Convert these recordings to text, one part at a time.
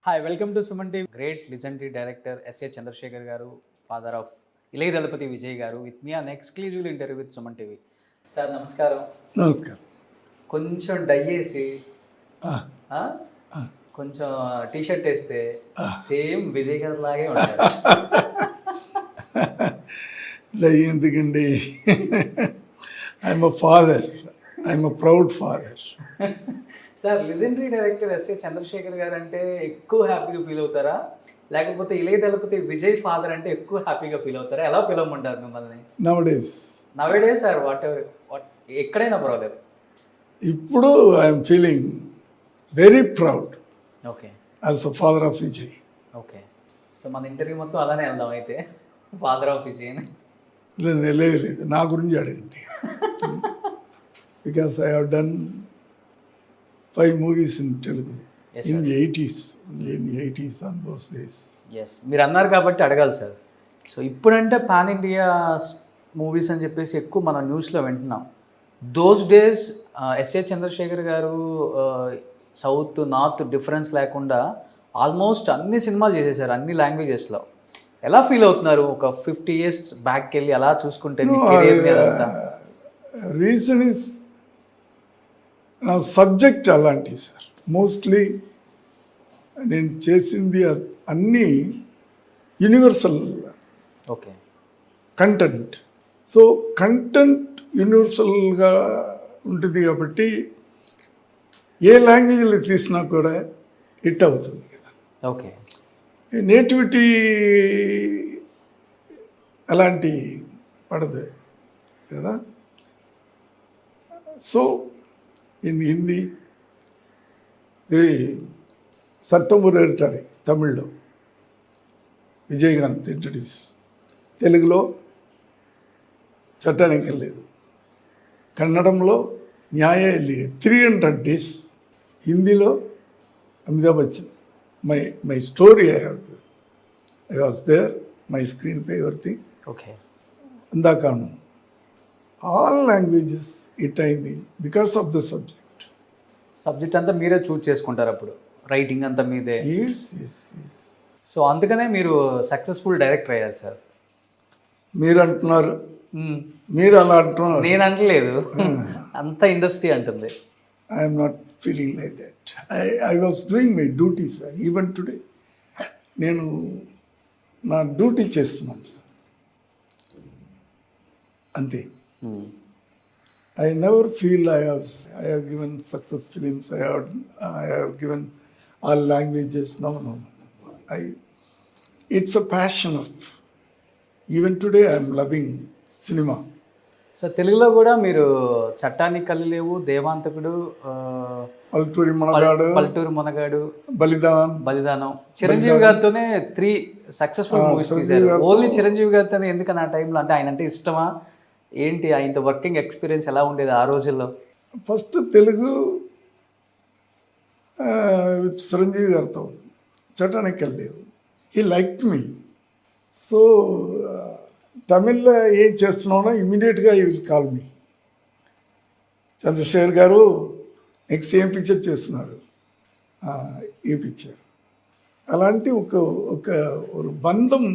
Hi welcome to Suman TV. Great legendary director S A Chandrasekhar garu, father of Ilaya Thalapathy Vijay garu, with me an exclusive interview with Suman TV. Sir నమస్కారం. నమస్కారం. కొంచెం die వేసి కొంచెం T shirt వేస్తే same Vijay గారు లాగే ఉంటారు. ఎందుకండి, I'm a father, I'm a proud father. Sir legendary director S A Chandrasekhar garu అంటే ఎక్కువ హ్యాపీగా ఫీల్ అవుతారా, లేకపోతే ఇళయ దళపతి విజయ్ ఫాదర్ అంటే ఎక్కువ హ్యాపీగా ఫీల్ అవుతారా? ఎలా పిలవమంటారు మిమ్మల్ని? నవడేస్ సార్ వాట్ ఎక్కడైనా పర్వాలేదు. ఇప్పుడు I'm feeling very proud okay as a father of Vijay. Okay, so మన ఇంటర్వ్యూ మొత్తం అలానే వెళ్దాం అయితే, ఫాదర్ ఆఫ్ విజయ్. లేదు, నా గురించి అడగండి. Because I have done 5 movies in Telugu. Yes, in sir. the 80s on those days. Yes, మీరు అన్నారు కాబట్టి అడగాలి సార్. సో ఇప్పుడంటే పాన్ ఇండియా మూవీస్ అని చెప్పేసి ఎక్కువ మనం న్యూస్లో వింటున్నాం. దోస్ డేస్ ఎస్ఏ చంద్రశేఖర్ గారు సౌత్ నార్త్ డిఫరెన్స్ లేకుండా ఆల్మోస్ట్ అన్ని సినిమాలు చేసేసారు, అన్ని లాంగ్వేజెస్లో. ఎలా ఫీల్ అవుతున్నారు ఒక 50 years బ్యాక్కి వెళ్ళి అలా చూసుకుంటే? రీజన్ ఇస్ నా సబ్జెక్ట్ అలాంటివి సార్. మోస్ట్లీ నేను చేసింది అన్నీ universal okay content. So content యూనివర్సల్గా ఉంటుంది కాబట్టి ఏ లాంగ్వేజ్లో తీసినా కూడా హిట్ అవుతుంది కదా. ఓకే, నేటివిటీ అలాంటి పడదు కదా. సో ఇన్ హిందీ సెప్టెంబర్ ఎడిటరీ తమిళ్లో విజయకాంత్ ఇంట్రడ్యూస్, తెలుగులో చట్టానికి వెళ్ళలేదు, కన్నడంలో న్యాయ 300 days, హిందీలో Amitabh Bachchan. My story I was there, my screenplay everything. Okay, అందాకాను ఆల్ లాంగ్వేజెస్ హిట్ అయింది బికాస్ ఆఫ్ ద సబ్జెక్ట్ అంతా మీరే చూజ్ చేసుకుంటారు, అప్పుడు రైటింగ్ అంతా మీదే. ఎస్. సో అందుకనే మీరు సక్సెస్ఫుల్ డైరెక్టర్ అయ్యారు సార్. మీరు అంటున్నారు, మీరు అలా అంటున్నారు, నేను అంటలేదు, అంత ఇండస్ట్రీ అంటుంది. I'm not feeling like that. I was doing my duty sir. Even today నేను నా డ్యూటీ చేస్తున్నాను సార్, అంతే. I never feel I have given success films. I have given all languages. No. It's a passion of. Even today, I am loving cinema. So తెలుగులో కూడా మీరు చట్టానికి కళ్ళు లేవు, దేవాంతకుడు, పల్లెటూరి మునగాడు, బలిదానం, చిరంజీవి గారితోనే 3 సక్సెస్ఫుల్ మూవీస్ తీశారు. ఓన్లీ చిరంజీవి గారితోనే ఎందుకని ఆ టైంలో? అంటే ఆయన అంటే ఇష్టమా ఏంటి? ఆయన వర్కింగ్ ఎక్స్పీరియన్స్ ఎలా ఉండేది ఆ రోజుల్లో? ఫస్ట్ తెలుగు విత్ చిరంజీవి గారితో చట్టానికి వెళ్ళలేవు. He like me. సో తమిళ్లో ఏం చేస్తున్నానో ఇమీడియట్గా ఈ విల్ కాల్ మీ. చంద్రశేఖర్ గారు నెక్స్ట్ ఏం పిక్చర్ చేస్తున్నారు? ఈ పిక్చర్. అలాంటి ఒక బంధం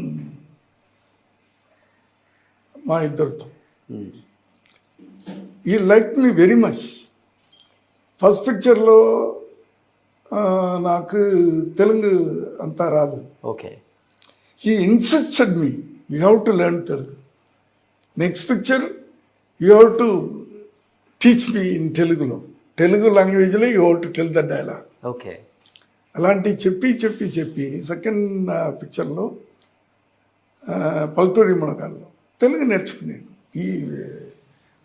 మా ఇద్దరితో. He like me very much. First పిక్చర్లో నాకు తెలుగు అంతా రాదు. Okay, he insisted me, you have to learn Telugu. Next picture you have to teach me in Telugu లాంగ్వేజ్లో you have to tell the dialogue. Okay, అలాంటివి చెప్పి సెకండ్ పిక్చర్లో పల్లెటూరి మునగాల్లో తెలుగు నేర్చుకున్నాను. ఈ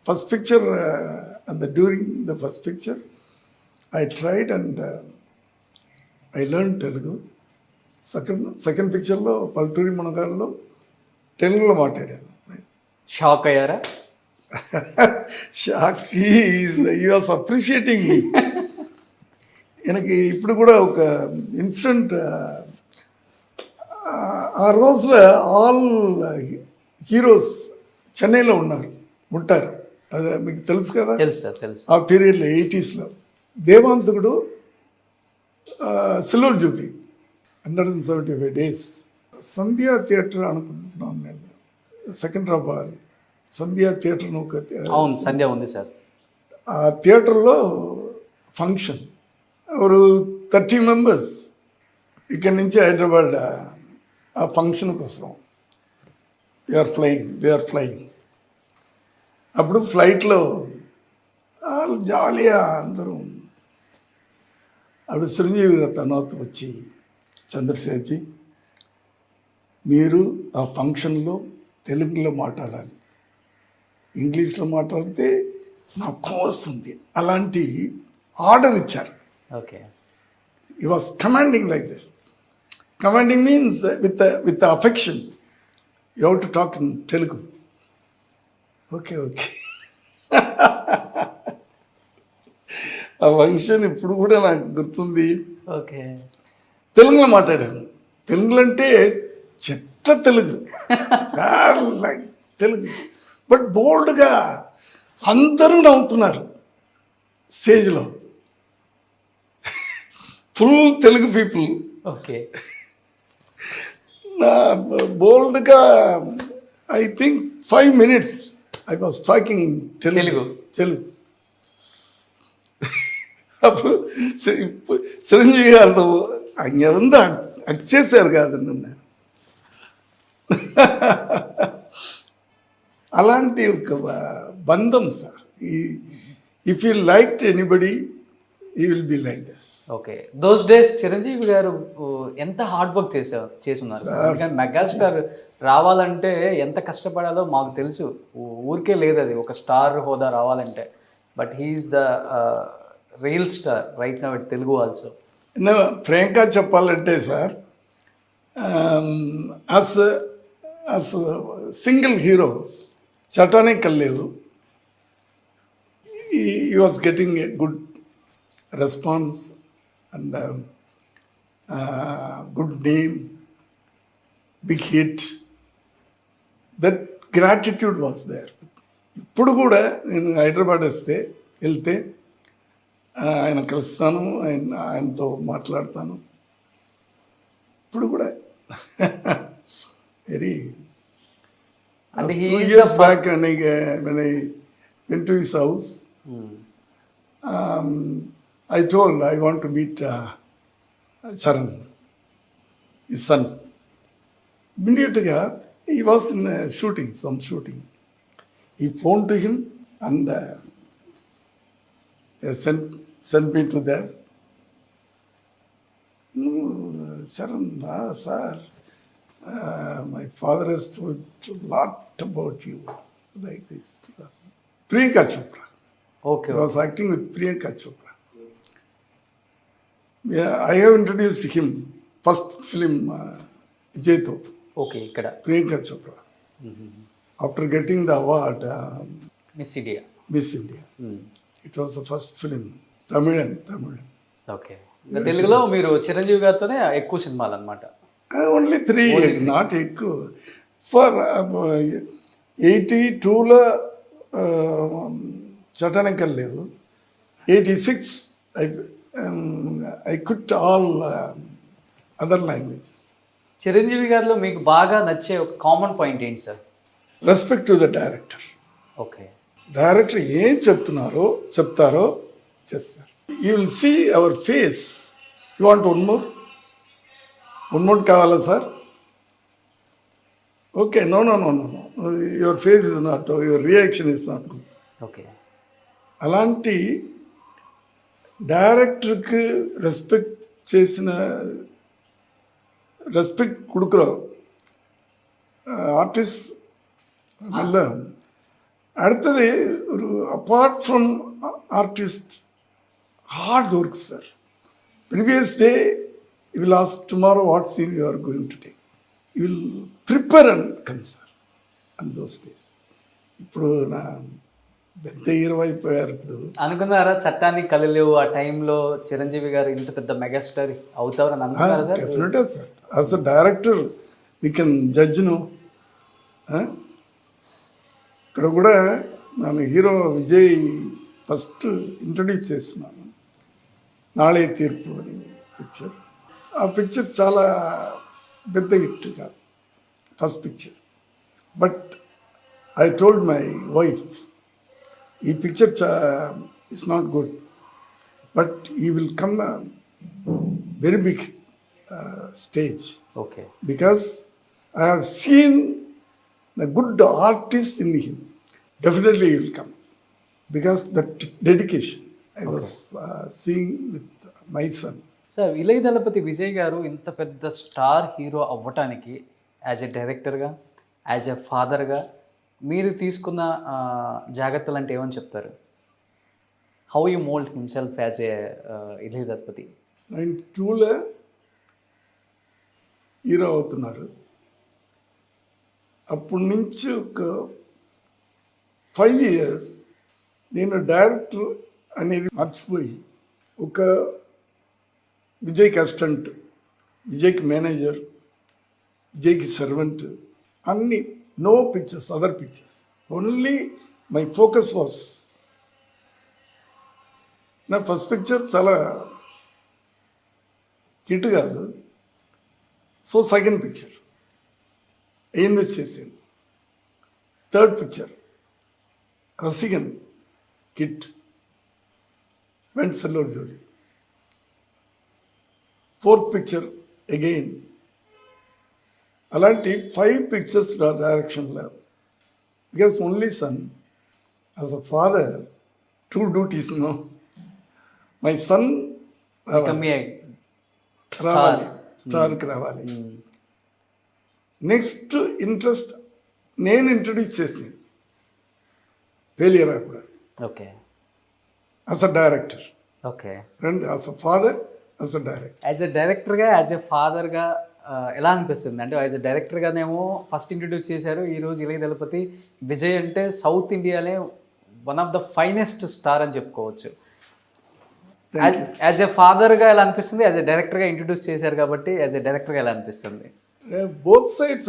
first picture and during the first picture I tried and I learn Telugu. Second పిక్చర్లో పల్లెటూరి మునగాల్లో తెలుగులో మాట్లాడాను. షాక్ అయ్యారా? షాక్. హీ వాస్ అప్రిషియేటింగ్ మీ. எனக்கு ఇప్పుడు కూడా ఒక ఇన్సిడెంట్, ఆ రోజులో ఆల్ హీరోస్ చెన్నైలో ఉంటారు. అది మీకు తెలుసు కదా. తెలుసు. ఆ పీరియడ్లో 80s దేవాంతకుడు సిల్వర్ జూబ్లీ 175 days. సంధ్యా థియేటర్ అనుకుంటున్నాను నేను, సికింద్రాబాద్ సంధ్యా థియేటర్ ఒక అవును, సంధ్య ఉంది సార్. ఆ థియేటర్లో ఫంక్షన్, ఒక 30 మెంబర్స్ ఇక్కడి నుంచి హైదరాబాద్ ఆ ఫంక్షన్కి వస్తాం. We are flying. అప్పుడు ఫ్లైట్లో జాలీగా అందరూ, అప్పుడు చిరంజీవి గారు తర్వాత వచ్చి, చంద్రశేఖర్జీ మీరు ఆ ఫంక్షన్లో తెలుగులో మాట్లాడాలి, ఇంగ్లీష్లో మాట్లాడితే నాకు వస్తుంది, అలాంటి ఆర్డర్ ఇచ్చారు. Okay. He was commanding like this. Commanding means with affection. You have to talk in Telugu. Okay. ఆ ఫంక్షన్ ఇప్పుడు కూడా నాకు గుర్తుంది. ఓకే. తెలుగులో మాట్లాడాను. తెలుగులో అంటే చెట్ట తెలుగు, తెలుగు, బట్ బోల్డ్గా అందరూ నవ్వుతున్నారు స్టేజ్లో. Full Telugu people. ఓకే. బోల్డ్గా I think 5 minutes I was talking Telugu. అప్పుడు చిరంజీవి గారు అங்கே வந்து చేశారు కాదు నన్ను. అలాంటి ఒక బంధం sir. If you like anybody he will be like this. Okay. Those days Chiranjeevi garu ఎంత హార్డ్ వర్క్ చేస్తున్నారు. ఎందుకంటే మెగాస్టార్ రావాలంటే ఎంత కష్టపడాలో మాకు తెలుసు. ఊరికే లేదు అది, ఒక స్టార్ హోదా రావాలంటే. But he is the real star right now it Telugu also. ఫ్రాంక్గా చెప్పాలంటే సార్, యాజ్ సింగిల్ హీరో చటానే కల్లేవు. he was getting a good response and good name, big hit. That gratitude was there. ఇప్పుడు కూడా నేను హైదరాబాద్ వెళ్తే ఆయన కలుస్తాను, ఆయనతో మాట్లాడతాను. ఇప్పుడు కూడా very 2 years back when I went to his house, I told I want to meet Charan, his son. Immediately he was in some shooting. He phoned to him and sent me to there. Charan, sir, my father has told a lot about you, like this. Priyanka Chopra. Okay. He was acting with Priyanka Chopra. Yeah, I have introduced him, first film, Vijayto. Okay, ikkada. Priyanka Chopra. After getting the award, Miss India. It was the first film, Tamilan. Okay. తెలుగులో మీరు చిరంజీవి గారితోనే ఎక్కువ సినిమాలు అనమాట. Only 3, not ఎక్కువ. For 82లో చటనకల్ లేవు. 86 I quit all other languages. Chiranjeevi గారిలో మీకు బాగా నచ్చే ఒక కామన్ పాయింట్ ఏంటి sir? Respect to the director. Okay. Director ఏం చెప్తారో చేస్తారు. You will see our face. You want one more కావాలా sir? Okay, no, your face is not, your reaction is not good. Okay. అలాంటి డైరెక్టర్కి respect கொடுக்குறோம். Artist நல்ல அடுத்தது ஒரு apart from artist hard work sir. Previous day you will ask tomorrow what scene you are going to take. You will prepare and come sir and those days. ఇప్పుడు నా పెద్ద hero అయిపోయారు. ఇప్పుడు అనుకున్నారా చట్టానికి కలలేవు ఆ టైంలో చిరంజీవి గారు ఇంత పెద్ద మెగాస్టార్ అవుతారని అనుకున్నారా సార్? డెఫినెట్గా sir. As a director we can judge no. ఇక్కడ కూడా నేను హీరో విజయ్ ఫస్ట్ ఇంట్రడ్యూస్ చేస్తున్నాను, నాళే తీర్పు అని పిక్చర్. ఆ పిక్చర్ చాలా పెద్ద హిట్ కాదు, first picture. But I told my wife, ఈ picture it's not good, but he will come very big stage okay. because I have seen the good artist in him. Definitely he will come because that dedication I was seeing with my son. Sir Ilaya Thalapathy Vijay garu ఇంత పెద్ద star hero అవ్వటానికి as a డైరెక్టర్గా, as a ఫాదర్గా మీరు తీసుకున్న జాగ్రత్తలు అంటే ఏమని చెప్తారు? How you mould himself as a Ilaya Thalapathy? 92లో హీరో అవుతున్నారు. అప్పటి నుంచి ఒక 5 years నేను డైరెక్టర్ అనేది మర్చిపోయి ఒక విజయ్కి అసిస్టెంట్, విజయ్కి మేనేజర్, విజయ్కి సర్వెంట్, అన్ని no pictures, other pictures. Only my focus was నా ఫస్ట్ పిక్చర్ చాలా హిట్ కాదు. సో సెకండ్ పిక్చర్ ఇన్వెస్ట్ చేశాను. థర్డ్ పిక్చర్ రసిగన్ కిట్ వెంట్ సెల్లూర్ జోడి. Fourth picture again. అలాంటి 5 పిక్చర్స్ డైరెక్షన్లో. Because only son as a father 2 duties no. My son రావాలి, స్టార్కి రావాలి. నెక్స్ట్ ఇంట్రెస్ట్ నేను ఇంట్రడ్యూస్ చేసింది ఫెయిలియర్ కూడా. Okay. As a director, okay. రెండు as a father, as a director. As a డైరెక్టర్గా, యాజ్ ఎ ఫాదర్గా ఎలా అనిపిస్తుంది? అంటే యాజ్ ఎ డైరెక్టర్గానేమో ఫస్ట్ ఇంట్రడ్యూస్ చేశారు. ఈరోజు ఇళయ దళపతి విజయ్ అంటే సౌత్ ఇండియానే one of the finest star అని చెప్పుకోవచ్చు. యాజ్ ఎ ఫాదర్గా ఎలా అనిపిస్తుంది? యాజ్ ఎ డైరెక్టర్గా ఇంట్రడ్యూస్ చేశారు కాబట్టి యాజ్ ఎ డైరెక్టర్గా ఎలా అనిపిస్తుంది? Both sides,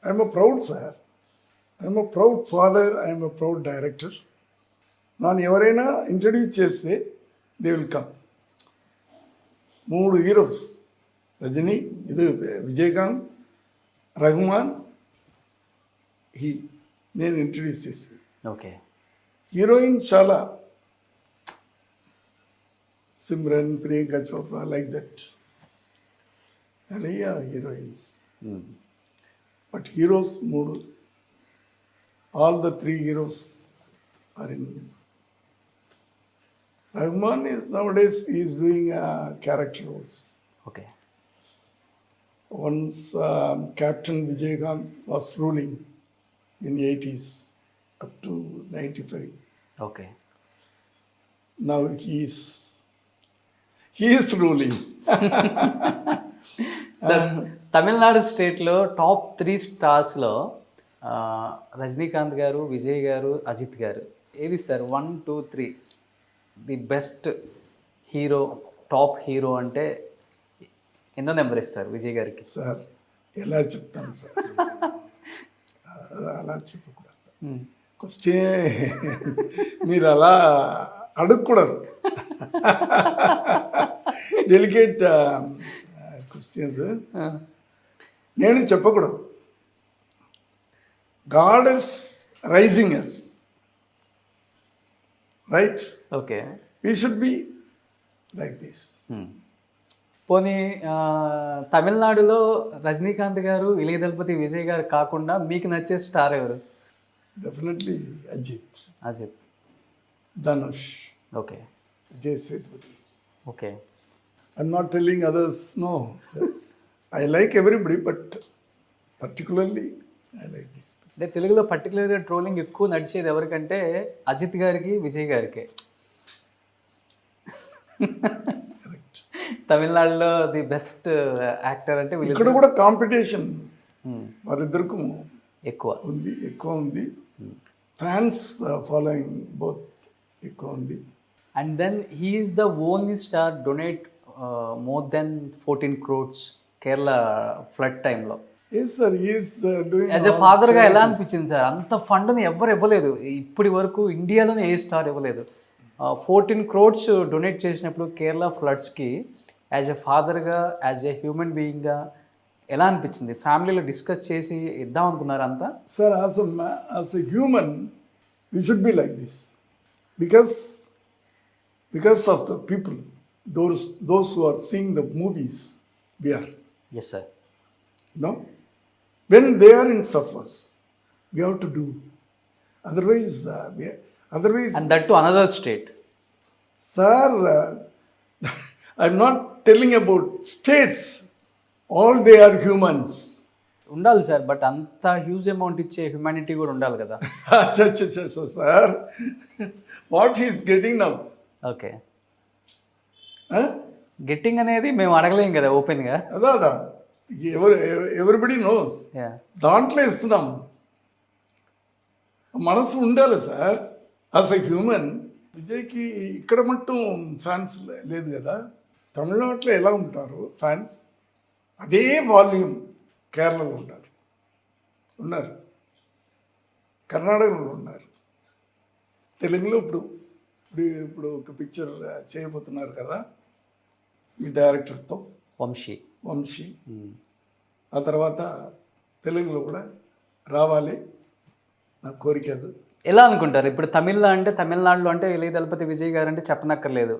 I'm a proud sir. I'm a proud father. I'm a proud director. ನಾನು ఎవరైనా ఇంట్రడ్యూస్ చేస్తే they will come. 3 heroes, Rajini, ఇది విజయకాంత్, రఘుమాన్, నేను ఇంట్రడ్యూస్ చేసేది. ఓకే. హీరోయిన్ చాలా, సిమ్రన్, ప్రియాంక చోప్రా, లైక్ దట్. நிறைய heroines. But heroes 3, all the 3 heroes are in. Rahman is nowadays he is doing character roles. Okay. Once Captain Vijaykanth was ruling in 80s up to 95. Okay. Now he is ruling. Sir Tamil Nadu స్టేట్లో top 3 స్టార్స్లో Rajinikanth గారు, విజయ్ గారు, అజిత్ గారు, ఏది sir 1, 2, 3 the best hero, top hero అంటే ఎన్నో number ఇస్తారు విజయ్ గారికి? Sir ఎలా చెప్తాను సార్, అలా చెప్పకూడదు. క్వశ్చన్ మీరు అలా అడగకూడదు. డెలికేట్ క్వశ్చన్స్ నేను చెప్పకూడదు. God is raising us, right? Okay. We should be like this. పోనీ తమిళనాడులో రజనీకాంత్ గారు, ఇళయ దళపతి విజయ్ గారు కాకుండా మీకు నచ్చే స్టార్ ఎవరు? Definitely Ajith. Ajith. Dhanush. Okay. Vijay Sethupathi. Okay. I'm not telling others, no. I like everybody, but particularly I like this. అంటే తెలుగులో పర్టికులర్గా ట్రోలింగ్ ఎక్కువ నడిచేది ఎవరికంటే అజిత్ గారికి, విజయ్ గారికి. Correct. తమిళనాడులో ది బెస్ట్ యాక్టర్ అంటే ఇక్కడ కూడా కాంపిటీషన్ వారిద్దరికి ఎక్కువ ఉంది. ఫ్యాన్స్ ఫాలోయింగ్ బోత్ ఎక్కువ ఉంది. And then he is the only star donate more than 14 crores Kerala flood టైంలో. యాజ్ ఎ ఫాదర్గా ఎలా అనిపించింది సార్? అంత ఫండ్ని ఎవరు ఇవ్వలేదు ఇప్పటి వరకు, ఇండియాలోనే ఏ స్టార్ ఇవ్వలేదు. 14 crores డొనేట్ చేసినప్పుడు కేరళ ఫ్లడ్స్కి యాజ్ ఎ ఫాదర్గా, యాజ్ ఎ హ్యూమన్ బీయింగ్గా ఎలా అనిపించింది? ఫ్యామిలీలో డిస్కస్ చేసి ఇద్దాం అనుకున్నారా అంతా? Sir, as a human, we should be like this. Because of the people, those who are seeing the movies, we are. Yes sir. No? When they are in suffers, we have to do. Otherwise, and that to another state. sir, I'm not telling about states. All they are humans. ఉండాలి sir, but అంత huge amount ఇచ్చే humanity కూడా ఉండాలి కదా. So, sir, what he is getting now? Okay. Huh? Getting అనేది మేము అడగలేం కదా ఓపెన్గా. అదా ఎవ్రీబడి నోస్. దాంట్లో ఇస్తున్నాం. మనసు ఉండాలి సార్. యాజ్ ఎ హ్యూమన్, విజయ్కి ఇక్కడ మట్టం ఫ్యాన్స్ లేదు కదా. తమిళనాడులో ఎలా ఉంటారు ఫ్యాన్స్, అదే వాల్యూమ్ కేరళలో ఉన్నారు, కర్ణాటకలో ఉన్నారు, తెలుగులో ఇప్పుడు ఒక పిక్చర్ చేయబోతున్నారు కదా మీ డైరెక్టర్తో, వంశీ. ఆ తర్వాత తెలుగులో కూడా రావాలి నా కోరిక. అది ఎలా అనుకుంటారు ఇప్పుడు? తమిళనాడులో అంటే ఇళయ దళపతి విజయ్ గారు అంటే చెప్పనక్కర్లేదు,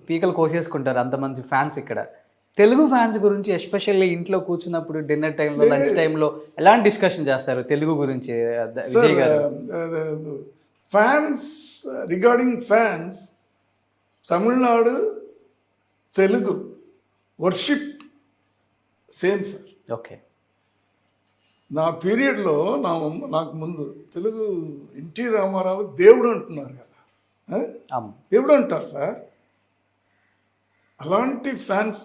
పీకలు కోసేసుకుంటారు అంతమంది ఫ్యాన్స్. ఇక్కడ తెలుగు ఫ్యాన్స్ గురించి ఎస్పెషల్లీ ఇంట్లో కూర్చున్నప్పుడు డిన్నర్ టైంలో, లంచ్ టైంలో ఎలాంటి డిస్కషన్ చేస్తారు తెలుగు గురించి విజయ్ గారు? Fans, regarding fans, Tamil Nadu Telugu worship same sir. Okay. నా పీరియడ్లో నాకు ముందు తెలుగు ఎన్టీ రామారావు దేవుడు అంటున్నారు కదా, దేవుడు అంటారు సార్. అలాంటి ఫ్యాన్స్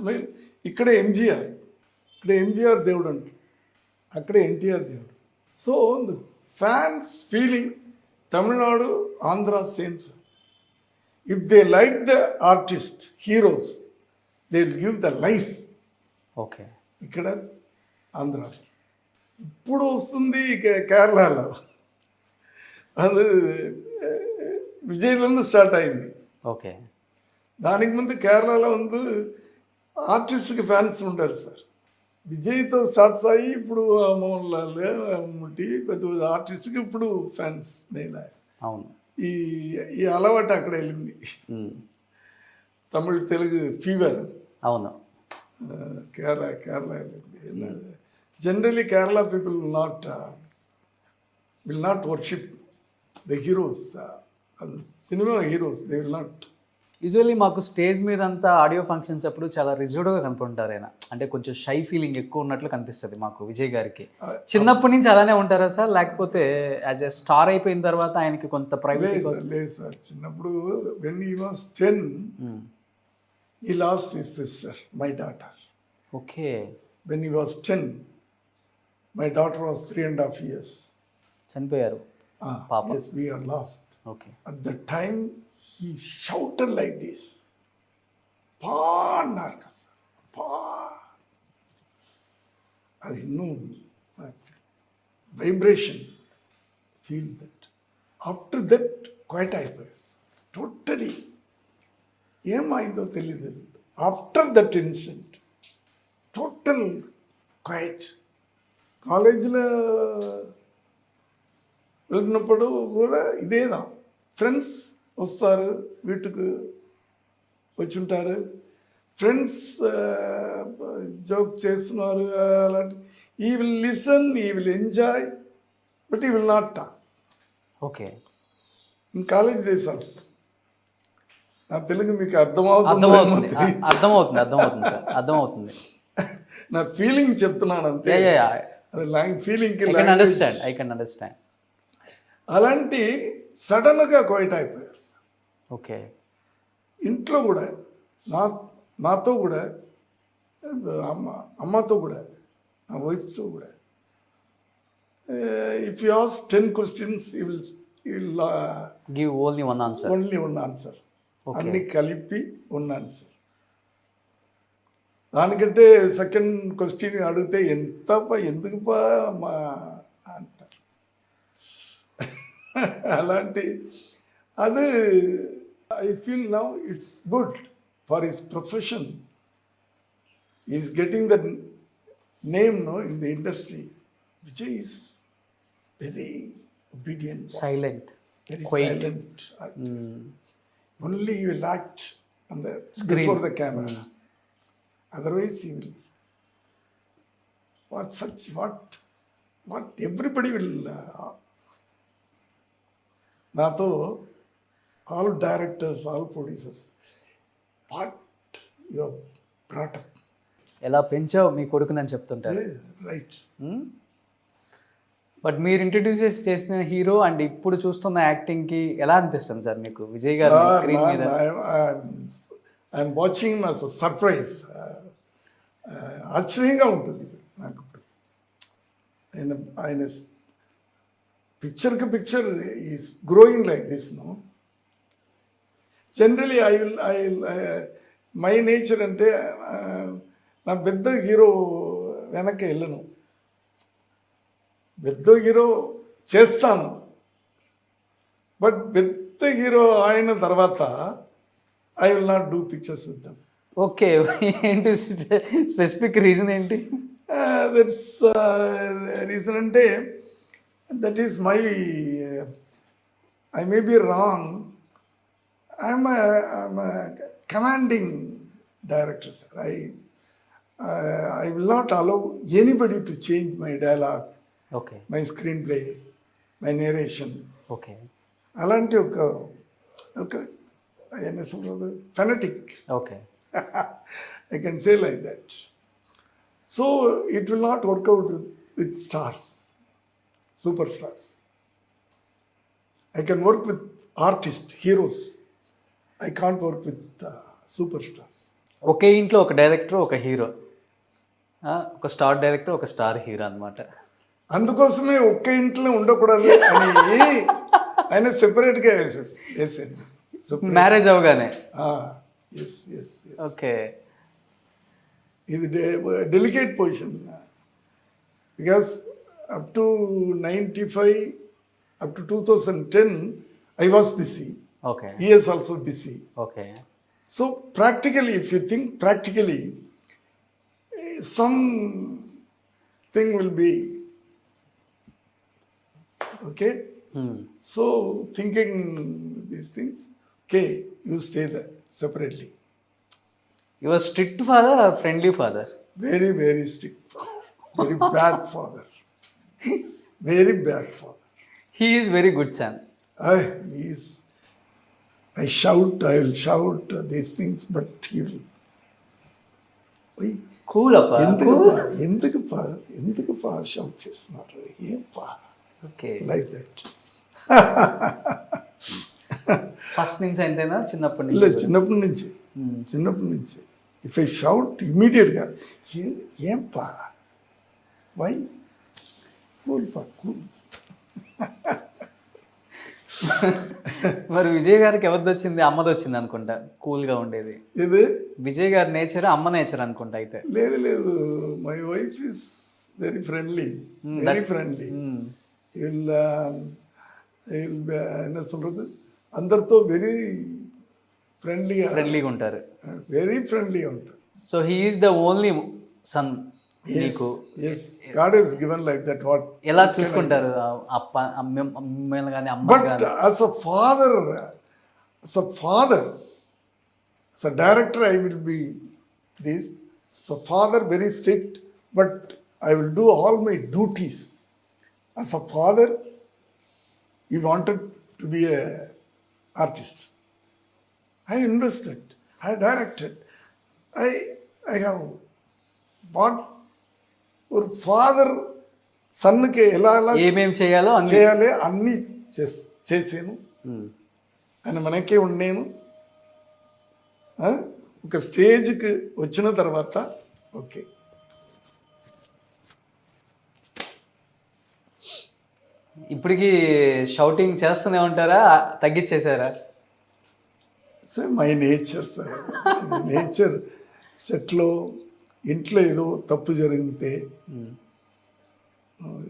ఇక్కడ ఎంజీఆర్ దేవుడు అంటారు, అక్కడ ఎన్టీఆర్ దేవుడు. So fans feeling Tamil Nadu, Andhra same sir. If they like the artist, heroes, they will give the life. Okay. ఇక్కడ ఆంధ్ర ఇప్పుడు వస్తుంది కేరళలో, అది విజయ్లో స్టార్ట్ అయింది. ఓకే. దానికి ముందు కేరళలో ఉంది ఆర్టిస్ట్కి ఫ్యాన్స్ ఉంటారు సార్. విజయ్తో స్టార్ట్స్ అయ్యి ఇప్పుడు మోహన్ లాల్, మమ్ముట్టి, పెద్ద పెద్ద ఆర్టిస్ట్కి ఇప్పుడు ఫ్యాన్స్ మేలా. అవును. ఈ అలవాటు అక్కడ వెళ్ళింది. తమిళ్ తెలుగు ఫీవర్. అవును. Kerala generally Kerala people will not worship the heroes, cinema heroes. They will not. Usually మాకు స్టేజ్ మీద అంతా ఆడియో ఫంక్షన్స్ అప్పుడు చాలా రిజర్వ్డ్గా కనుకుంటారు ఆయన, అంటే కొంచెం షై ఫీలింగ్ ఎక్కువ ఉన్నట్లు కనిపిస్తుంది మాకు విజయ్ గారికి. చిన్నప్పటి నుంచి అలానే ఉంటారా సార్, లేకపోతే యాజ్ ఎ స్టార్ అయిపోయిన తర్వాత ఆయనకి కొంత ప్రైవసీ? లేదు సార్, చిన్నప్పుడు when he was 10 he lost his sister, my daughter. Okay. When he was 10, my daughter was 3.5 years. చనిపోయారు పాప. Yes, we are lost. Okay. At the time he shouted like this, "Pa narkas, pa." I know that vibration, feel that. After that, quite hypers, totally. ఏమైందో తెలియదు. After that incident, total quiet. కాలేజీలో వెళ్ళినప్పుడు కూడా ఇదేనా, friends వస్తారు, వీటికి వచ్చుంటారు, friends joke చేస్తున్నారు, అలాంటి. ఈ విల్ లిసన్, ఈ will enjoy, but he will not talk. Okay. In college days also. నా తెలుగు మీకు అర్థమవుతుంది. నా ఫీలింగ్ చెప్తున్నాను అంతే. అది ఫీలింగ్కి ఐ కెన్ అండర్స్టాండ్. అలాంటి సడన్గా క్వైట్ అయిపోయారు. ఓకే. ఇంట్లో కూడా నాతో కూడా, అమ్మతో కూడా, నా వైఫ్తో కూడా, if you ask 10 questions he will give only one answer. అన్ని కలిపి ఉన్న ఆన్సర్. దానికంటే సెకండ్ క్వశ్చన్ అడిగితే ఎందుకుపా అంటారు. అలాంటి అది I feel now it's good for his profession is getting the name no in the industry. Vijay is very obedient, silent. very Quiet. silent. Only he will act on the Screen. before the camera. Otherwise, he will. What everybody will. నాతో all directors, all producers, what you brought up. ఎలా పెంచావు మీ కొడుకునని చెప్తుంటారు. Right. But మీరు introduce చేసిన hero and ఇప్పుడు చూస్తున్న acting కి ఎలా అనిపిస్తుంది సార్ మీకు విజయ్ గారు స్క్రీన్ మీద? I'm watching as surprise. ఆశ్చర్యంగా ఉంటుంది నాకు ఇప్పుడు. ఆయన పిక్చర్కి picture is growing like this no. Generally my nature అంటే నా పెద్ద హీరో వెనక్కి వెళ్ళను. పెద్ద హీరో చేస్తాను, బట్ పెద్ద హీరో అయిన తర్వాత I will not do pictures with them. Okay, ఏంటి స్పెసిఫిక్ రీజన్ ఏంటి? దట్స్ రీజన్ అంటే that is my, I may be wrong, I'm commanding director sir. I will not allow anybody to change my dialogue, okay, my screenplay, my narration. Okay, అలాంటి ఒక phonetic, okay. I can say like that. So it will not work out with stars, superstars. I can work with artists, heroes. I can't work with superstars. ఒకే ఇంట్లో ఒక director, ఒక hero, ఒక star director, ఒక star hero అన్నమాట. అందుకోసమే ఒక్క ఇంట్లో ఉండకూడదు అని ఆయన సెపరేట్గా వేసాను. మ్యారేజ్ అవగానే. Yes yes. ఓకే. ఇది delicate position, because up to 95, up to 2010 I was busy. Okay. He is also busy. Okay. So practically, if you think practically, something will be okay. So thinking these things, okay, you stay there separately. You are strict father or friendly father? Very, very strict father. Very bad father. Very bad father. He is very good son. He is. I will shout these things, but he will. Why? Cool appa. ఎందుకుపా shout చేస్తున్నారు? ఏంపా? Okay. Like that. First నుంచి అంతేనా? చిన్నప్పటి లేదు, నుంచి? చిన్నప్పటి నుంచి. ఇఫ్ ఐ షౌట్ ఇమ్మీడియట్గా ఏంపా? వై? కూల్. మరి విజయ్ గారికి ఎవరిది వచ్చింది? అమ్మది వచ్చింది అనుకుంటా, కూల్గా ఉండేది. ఇది విజయ్ గారి నేచర్, అమ్మ నేచర్ అనుకుంటా అయితే. లేదు, my wife is very friendly. என்ன சொல்றது, అందరితో వెరీ ఫ్రెండ్లీగా ఉంటారు. వెరీ ఫ్రెండ్లీగా ఉంటారు. So he is the only sun నీకు. God has given like that. What ఎలా చూసుకుంటారు అమ్మని కానీ అమ్మ but కానీ? as a father, as a director, I will be this. As a father, very strict, but I will do all my duties. As a father, he wanted to be a artist. I invested, I directed, I have bought. ஒரு father సన్నుకి ఎలా ఏమేమి చేయాలో చేయాలి అన్నీ చేసాను. ఆయన మనకే ఉండేను. ఒక స్టేజ్కి వచ్చిన తర్వాత ఓకే. ఇప్పటికి షౌటింగ్ చేస్తూనే ఉంటారా, తగ్గించేశారా? Sir my nature sir, nature. సెట్లో ఇంట్లో ఏదో తప్పు జరిగితే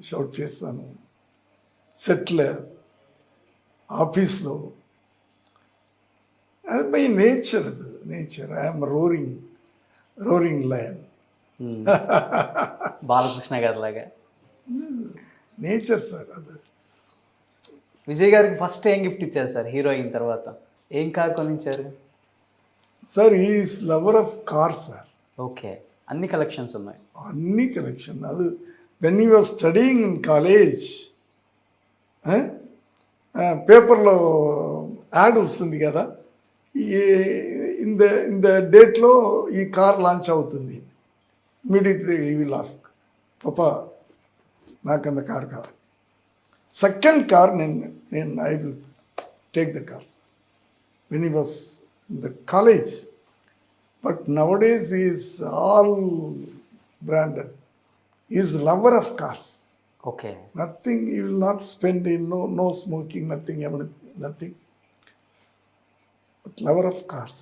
షౌట్ చేస్తాను. సెట్లో, ఆఫీస్లో, అది my nature. I'm roaring lion. Balakrishna గారి లాగా. నేచర్ సార్ అది. విజయ్ గారికి ఫస్ట్ ఏం గిఫ్ట్ ఇచ్చారు సార్ హీరో అయిన తర్వాత? ఏం కార్ కొనిచ్చారు? Sir is lover of car sir. Okay, అన్ని కలెక్షన్స్ ఉన్నాయి. అన్ని కలెక్షన్ అది when you was studying in college పేపర్లో యాడ్ వస్తుంది కదా, ఇన్ ద డేట్లో ఈ కార్ లాంచ్ అవుతుంది. ఇమీడియట్లీ ఈ విల్ ఆస్క్, పాపా నాకు అంత కార్ కావాలి. సెకండ్ కార్ నేను I will take the cars when he was in the college. But nowadays is all branded. Is lover of cars. Okay. Nothing, he will not spend in no smoking, nothing, nothing. But lover of cars.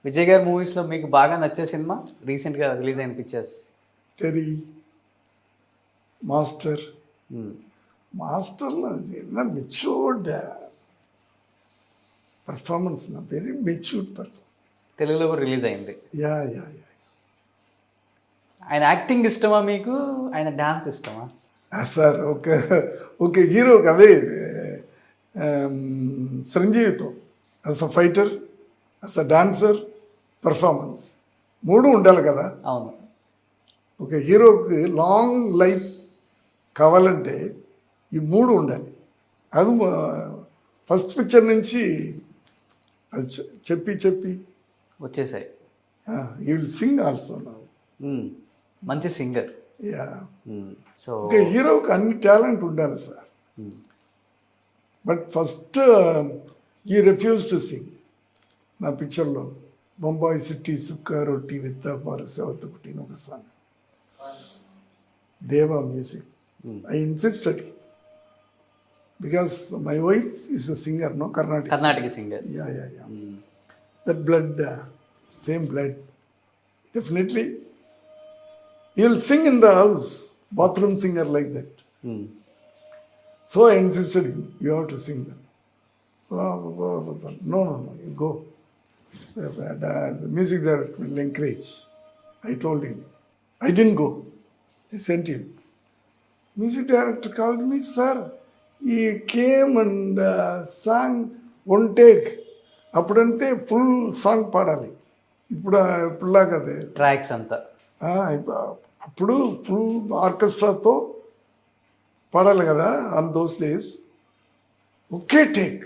Vijay గారి మూవీస్లో మీకు బాగా నచ్చే cinema రీసెంట్గా release అయిన pictures? తెరి, master. మాస్టర్లో అది నా matured performance, నా వెరీ మెచ్యూర్డ్ పర్ఫార్మెన్స్. తెలుగులో కూడా రిలీజ్ అయింది. యా. ఆయన యాక్టింగ్ ఇష్టమా మీకు, ఆయన డాన్స్ ఇష్టమా? సార్ ఒక హీరోకి అదే చిరంజీవితో as a fighter, as a dancer, performance మూడు ఉండాలి కదా. అవును. ఒక హీరోకి లాంగ్ లైఫ్ కావాలంటే ఈ మూడు ఉండాలి. అది ఫస్ట్ పిక్చర్ నుంచి అది చెప్పి వచ్చేసాయి. You will sing also now. మంచి సింగర్. యా. సో ఒక హీరోకి అన్ని టాలెంట్ ఉండాలి సార్. బట్ ఫస్ట్ ఈ రిఫ్యూజ్ టు సింగ్. నా పిక్చర్లో బొంబాయి సిటీ సుక్క రొట్టి విత్త పారసేవత కుట్టిన ఒక song, Deva music. I insisted because my wife is a singer, no Karnataka singer. Yeah. That blood, same blood, definitely you will sing in the house, bathroom singer like that. So I insisted him, you have to sing them. No, you go. The music director will encourage. I told him. I didn't go. I sent him. Music director called me, sir. He came and sang one take. అప్పుడంతే full song పాడాలి. ఇప్పుడులాగా అదే tracks అంతా. అప్పుడు full ఆర్కెస్ట్రాతో పాడాలి కదా on those days. Okay take.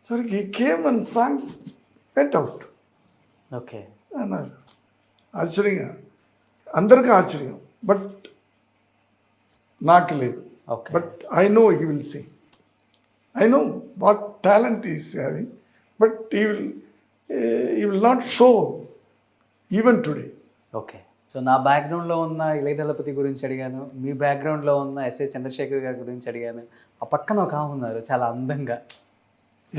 సరే ఈ came and song went out. Okay అన్నారు. ఆశ్చర్యంగా, అందరికీ ఆశ్చర్యం. బట్ నాకు లేదు. But I know he will sing. I know what talent is having. But he will not show even today. Okay. So నా బ్యాక్గ్రౌండ్లో ఉన్న ఇళయ దళపతి గురించి అడిగాను, మీ బ్యాక్గ్రౌండ్లో ఉన్న ఎస్ఏ చంద్రశేఖర్ గారి గురించి అడిగాను. ఆ పక్కన ఒక ఆమె ఉన్నారు చాలా అందంగా.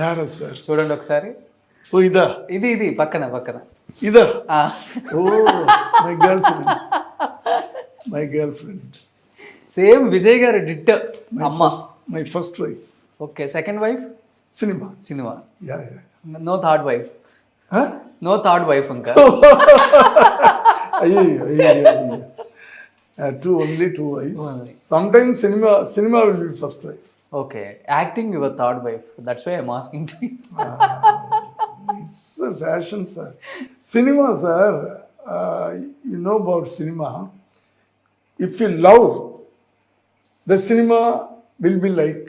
యారా సార్? చూడండి ఒకసారి. ఓ ఇదా? ఇది పక్కన ఇదా? Oh my girlfriend. Same Vijay garu డిట్. అమ్మ my first wife. Okay. Second wife cinema. Yeah. No third wife. No third wife ఇంకా. Only two wives. Sometimes cinema will be first wife. Okay, acting your third wife. That's why I'm asking to you. It's a fashion, sir. Cinema, sir. You know about cinema. If you love, the cinema will be like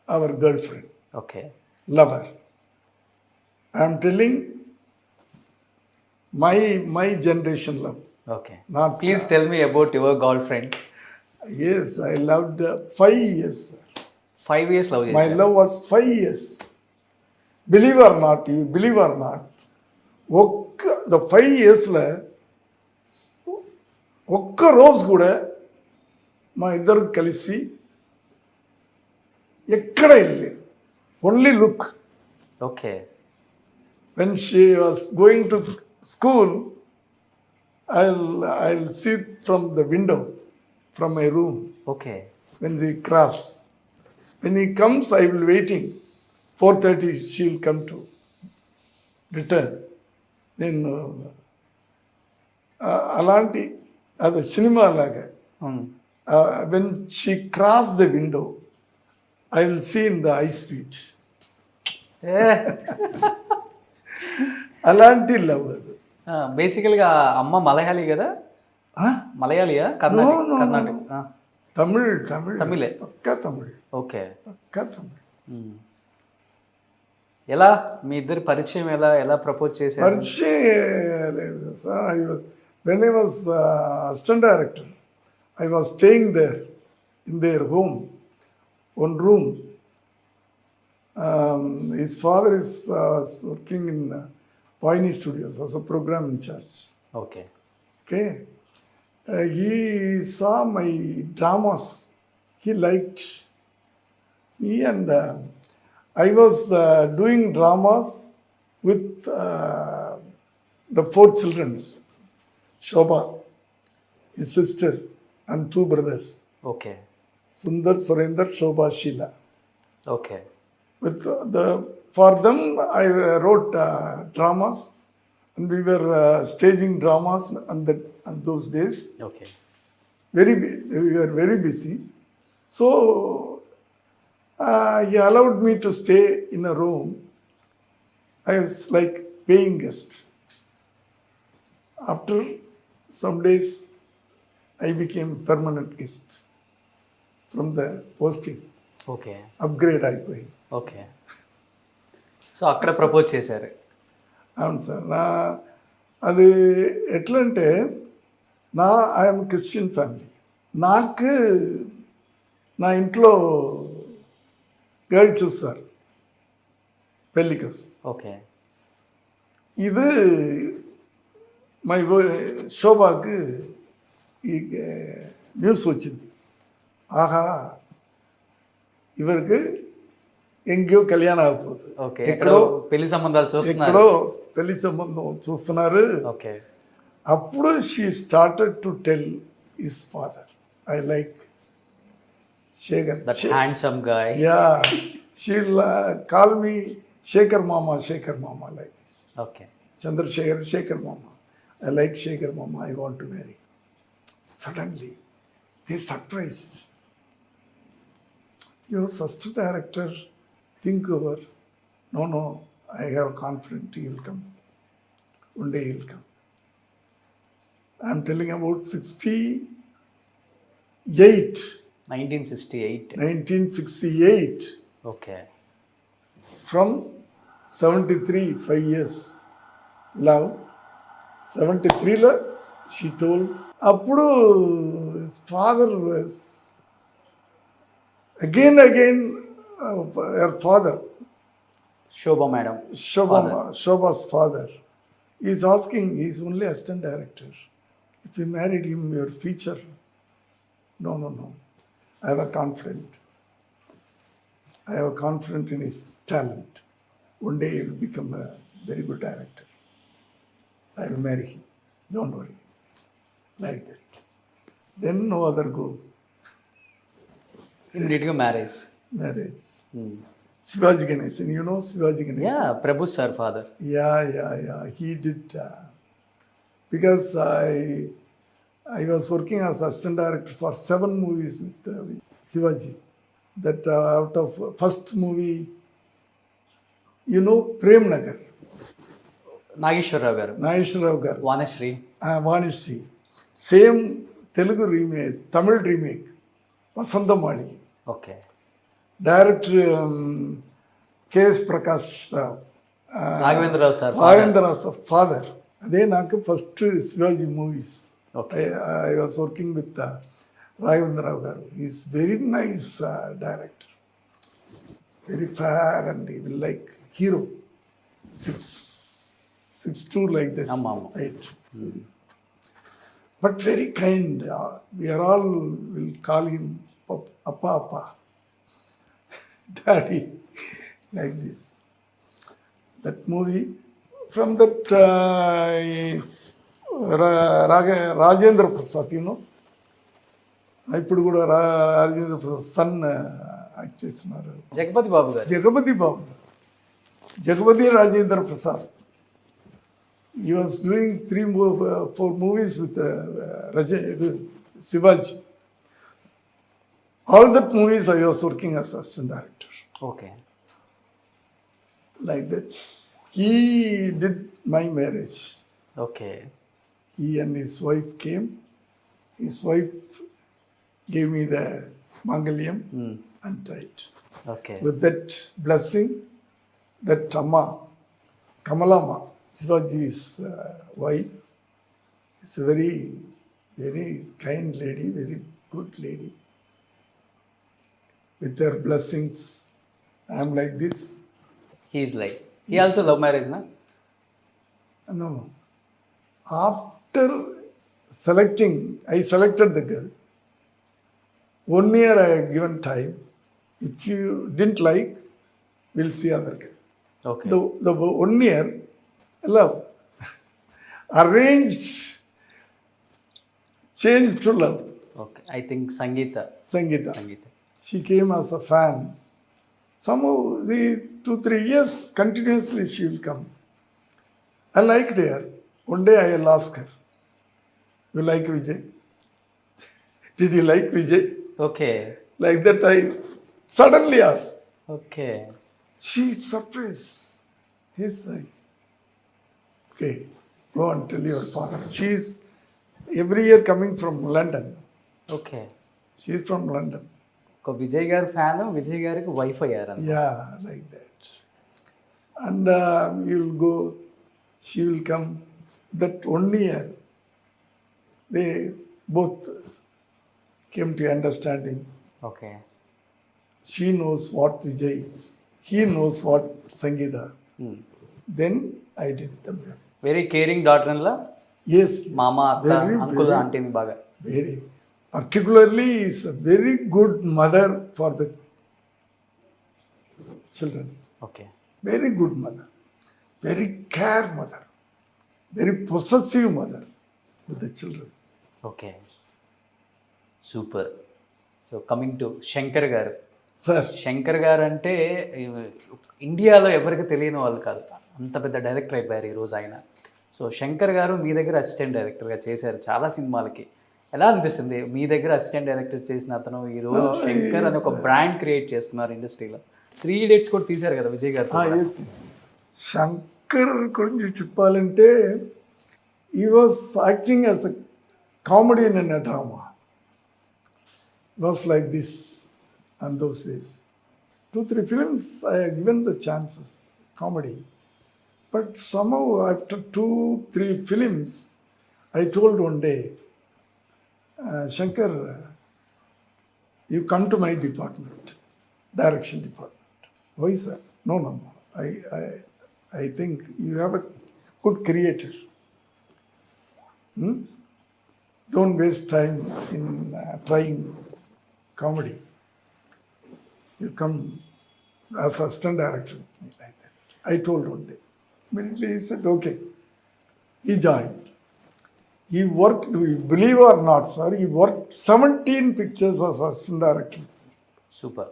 our girlfriend. Okay. Lover. I'm telling. My generation love. Okay. Not, please tell me about your girlfriend. Yes, I loved 5 years. 5 years love My love was 5 years. Believe or not, the 5 years la ఒక్క రోజు కూడా మా ఇద్దరు కలిసి ఎక్కడ వెళ్ళలేదు. Only look. Okay. When she was going to school, I'll see from the window, from my room. Okay. When they cross, when he comes, I will waiting. 4:30, she will come to return. Then అలాంటి అది cinema లాగా when she cross the window I will see in the eye speech అలాంటి love అది. బేసికల్గా అమ్మ మలయాళీ కదా, మలయాళీయా కర్ణాటక తమిళ్ తమిళ్ తమిళే పక్కా తమిళ్ ఓకే. పక్కా తమిళ్. ఎలా మీ ఇద్దరి పరిచయం ఎలా ప్రపోజ్ చేశారు? పరిచయం లేదు sir. When I was assistant director I was staying there in their home one room. His father is working in Pioneer Studios as a program in charge. Okay. Okay. He saw my dramas. He liked me, and I was doing dramas with the 4 children. Shobha, his sister, and 2 brothers. Okay. Sundar, Surendra, Shobha, Sheila. Okay. With for them, I wrote dramas, and we were staging dramas on those days. Okay. We were very busy. So he allowed me to stay in a room. I was like paying guest. After some days, I became permanent guest from the posting. Okay. Upgrade అయిపోయింది. Okay. So అక్కడ propose చేశారు? అవును sir. అది ఎట్లంటే I'm Christian family. నాకు నా ఇంట్లో guide చూస్తారు పెళ్ళి కోసం. ఓకే. ఇది మై శోభాకు ఈ న్యూస్ వచ్చింది. ఆహా, ఇవరికి ఎంగో కళ్యాణం అయిపోతుంది. ఓకే. ఎక్కడో పెళ్లి సంబంధాలు చూస్తున్నారు. ఎక్కడో పెళ్లి సంబంధం చూస్తున్నారు. ఓకే. అప్పుడు she started to tell his father, I like Sekhar. That handsome guy. Yeah, she call me Sekhar మామ, శేఖర్ మామ like this. Okay. Chandrasekhar, Sekhar మామ. ఐ లైక్ శేఖర్ మామ, I want to marry. Suddenly they surprised. Your assistant director, think over. No, I have confidence he will come. One day he will come. I am telling about 1968. Okay. From 73, 5 years. Love. 73లో she told. అప్పుడు his father was again her father, Shobha madam, Shobha's father is asking, he is only assistant director, if you married him, your future. No, I have a confidence in his talent. One day he will become a very good director. I will marry him, don't worry. Like that. Then no other go. ఇమ్మీడియట్గా marriage. Shivaji Ganesan, you know Shivaji Ganesan? Yeah, Prabhu sir father. Yeah. He did. Because I was working as assistant director for 7 movies with Shivaji. That out of first movie, you know, Prem Nagar. Nageswara Rao garu. Nageswara garu. Vanishri. Vanishri. Same Telugu remake, Tamil remake. Vasantamali. Okay. Director K.S. Prakash Rao. Raghavendra Rao sir Raghavendra father. అదే నాకు first Shivaji movies. Okay. I was working with Raghavendra Rao garu. He is very nice director. Very fair and he will like hero. 6'2" like this. Height. But very kind. We are all will call him Appa. Daddy. Like this. That movie, from that Rajendra Prasad, you know. ఇప్పుడు కూడా Rajendra Prasad sun act చేస్తున్నారు. జగపతి బాబు గారు. Jagapathi Rajendra Prasad. he was doing 4 movies with Shivaji. All that movies I was working as assistant director. Okay. Like that. He did my marriage. Okay. He and his wife came. His wife gave me the Mangaliam and tied. Okay. With that blessing, that Amma, Kamalama, Shivaji's wife, is a very, very kind lady, very good lady. With her blessings, I am like this. He is like he also love marriage నా? No. After selecting, I selected the girl. 1 year I have given time. If you didn't like, we'll see other girl. Okay. The 1 year, love. Arranged, changed to love. Okay. I think Sangeetha. Sangeeta. Sangeetha. She came as a fan. Somehow, the 2-3 years continuously she will come. I liked her. One day I will ask her, "You like Vijay? Did you like Vijay?" Okay. Like that I suddenly asked. Okay. She is surprised. He's like, "Okay, go and tell your father." She is every year coming from London. Okay. She is from London. ఒక విజయ్ గారి fan Vijay గారికి wife అయ్యారు. Yeah, like that. And you will go, she will come. That 1 year, they both came to understanding. Okay. She knows what Vijay, he knows what Sangeeta. Then I did the marriage. Very caring daughter in law. Yes. మామ, అత్త, very, uncle, very, ఆంటీని బాగా. very. Particularly is a very good mother for the children. Okay. Very good mother. Very care mother. Very possessive mother with the children. Okay. Super. So coming to Shankar గారు. Sir, Shankar గారు అంటే ఇండియాలో ఎవరికి తెలియని వాళ్ళు కాదు, అంత పెద్ద డైరెక్టర్ అయిపోయారు ఈరోజు ఆయన. సో శంకర్ గారు మీ దగ్గర అసిస్టెంట్ డైరెక్టర్గా చేశారు చాలా సినిమాలకి. ఎలా అనిపిస్తుంది మీ దగ్గర అసిస్టెంట్ డైరెక్టర్ చేసిన అతను ఈరోజు శంకర్ అని ఒక బ్రాండ్ క్రియేట్ చేస్తున్నారు ఇండస్ట్రీలో? 3 Idiots కూడా తీశారు కదా విజయ్ గారు. yes. శంకర్ గురించి చెప్పాలంటే he was acting as a comedian in a drama. It was like this on those days. 2-3 films I have given the chances, comedy. But somehow after 2-3 films, I told one day, Shankar, you come to my department, direction department. Why, sir? No. I think you have a good creator. Don't waste time in trying comedy. You come as assistant director with me like that. I told one day. Immediately he said, okay. He joined. He worked, believe or not, sir, he worked 17 pictures as assistant director with me. Super.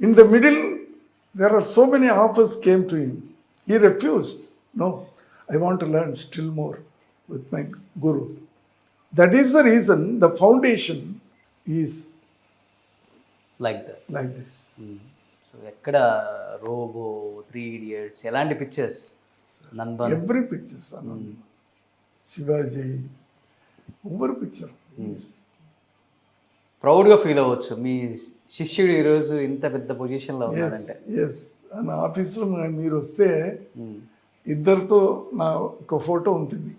In the middle, there are so many offers came to him. He refused. No, I want to learn still more with my guru. That is the reason the foundation is like that. like this. So ఎక్కడ robo, 3 Idiots, ఎలాంటి pictures? Number Every picture, son. Shivaji, every picture is. ప్రౌడ్గా feel అవ్వచ్చు మీ శిష్యుడు ఈరోజు ఇంత పెద్ద పొజిషన్లో ఉన్నాడంటే. ఎస్ నా ఆఫీస్లో మీరు వస్తే ఇద్దరితో నా ఒక ఫోటో ఉంటుంది.